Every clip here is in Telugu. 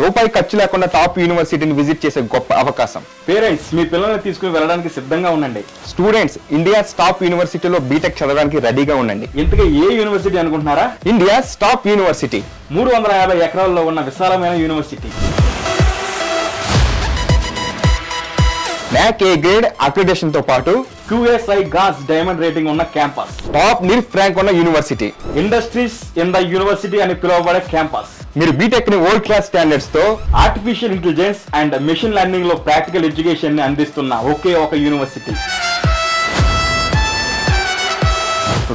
రూపాయి ఖర్చు లేకుండా టాప్ యూనివర్సిటీని విజిట్ చేసే గొప్ప అవకాశం. పేరెంట్స్ మీ పిల్లల్ని తీసుకుని వెళ్ళడానికి సిద్ధంగా ఉండండి. స్టూడెంట్స్ ఇండియాస్ టాప్ యూనివర్సిటీలో బీటెక్ చదవడానికి రెడీగా ఉండండి. ఇంతగా ఏ యూనివర్సిటీ అనుకుంటున్నారా? ఇండియాస్ టాప్ యూనివర్సిటీ, 350 ఎకరాల్లో ఉన్న విశాలమైన university, NAC A grade accreditation తో పాటు QSI గాస్ డైమండ్ రేటింగ్ ఉన్న క్యాంపస్, టాప్ NIRF ర్యాంక్ ఉన్న university, industries in the university అని పిలువబడే క్యాంపస్. మీరు బీటెక్ ని వరల్డ్ క్లాస్ స్టాండర్డ్స్ తో artificial intelligence and machine learning లో ప్రాక్టికల్ ఎడ్యుకేషన్ ని అందిస్తున్న ఒకే ఒక యూనివర్సిటీ.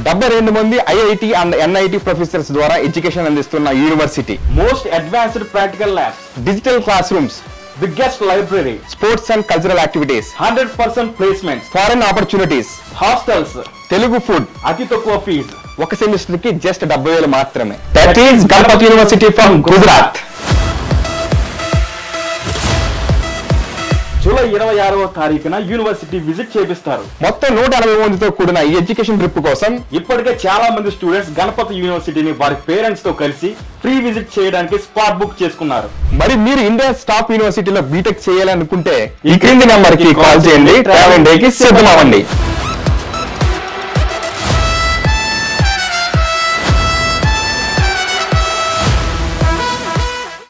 72 మంది IIT అండ్ NIT ప్రొఫెసర్స్ ద్వారా ఎడ్యుకేషన్ అందిస్తున్న university. Most advanced practical labs, digital class rooms, biggest library, sports and cultural activities, 100% placements, foreign opportunities, hostels, Telugu food, అతి తక్కువ ఫీజు. ఒక సెమిస్టర్ కి జస్ట్ 70,000 మాత్రమే. That is Ganapati university from Gujarat. July 26వ తారీఖున యూనివర్సిటీ విజిట్ చేపిస్తారు. మొత్తం 180 మందితో కూడిన ఈ ఎడ్యుకేషన్ ట్రిప్ కోసం ఇప్పటికే చాలా మంది స్టూడెంట్స్ గణపతి యూనివర్సిటీని వారి పేరెంట్స్ తో కలిసి ఫ్రీ విజిట్ చేయడానికి స్పాట్ బుక్ చేసుకున్నారు. మరి మీరు ఇండియా టాప్ యూనివర్సిటీలో బీటెక్ చేయాలనుకుంటే ఈ క్రింది నెంబర్ కి కాల్ చేయండి. ట్రావెల్ డే కి సిద్ధమవ్వండి.